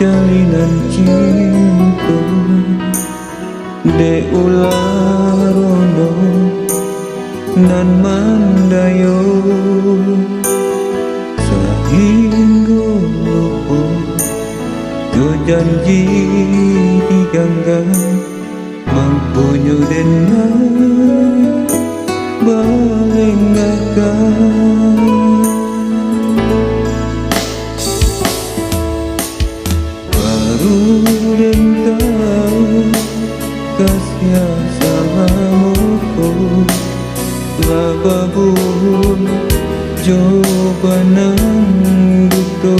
Jalinan cinta de ular rondo nan mandayo sehingga lupa jo janji diganggang mampunya denai balengakan. Dan tahu kasih salamuku lababun jawaban duto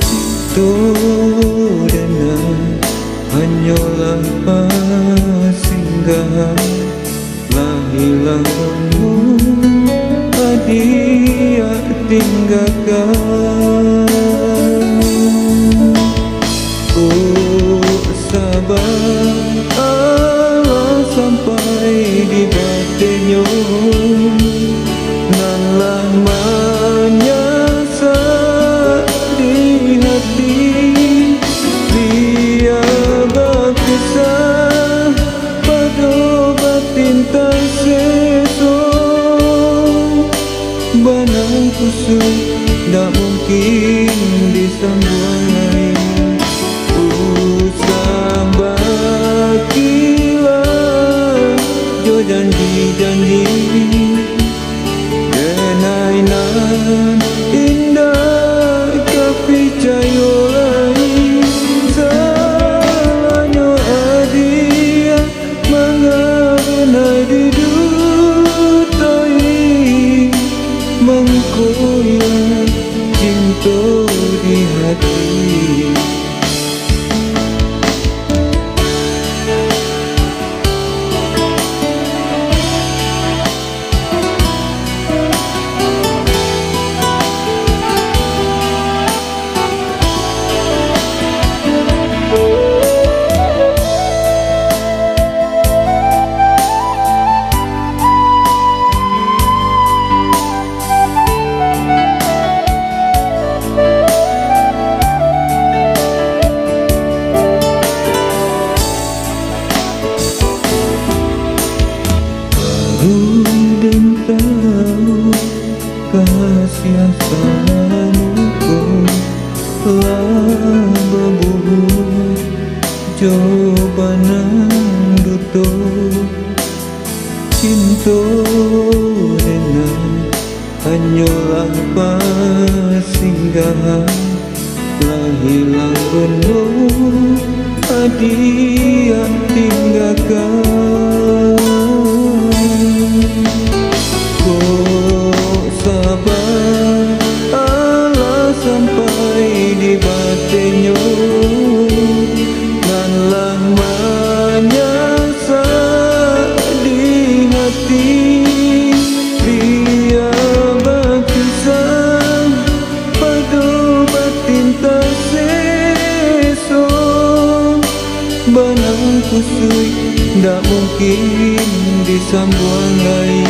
itu dan hanyalah pasinggahan lah hilangmu hadiah tinggalkan. Sabar Allah sampai di batinnya nan lamanya di hati dia berkisah pada batin tak sesok banang kusuk tak mungkin disambung lain. Janji-janji denainan indah tapi cayolai salahnya adia mengenai didutai mengkoyak cinta di hati. Dan tahu kasih salamuku lababu jawaban duto cinta dengan hanyalah pasinggahan lah hilang penuh hadiah tinggalkan. Sabar Allah sampai di batinnya dan lamanya di hati dia berkisah pada batin tak sesok banang kusui tak mungkin disambung lain.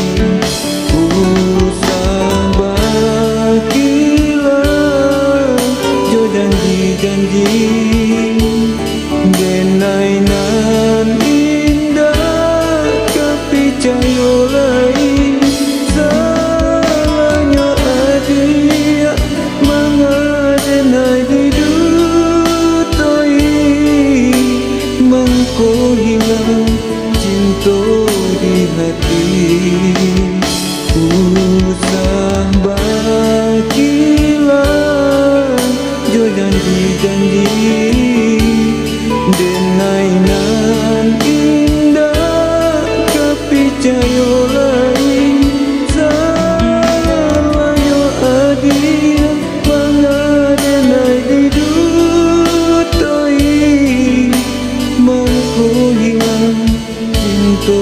Sabar gila jo janji-janji denainan indah tapi cayolai salahnya adia mengenai didutai mengko hilang cinta di hati. Sabar gila jo janji-janji janji denai nan indah kapicayolai salayo adia pangadenai didutoi mangko hilang cinta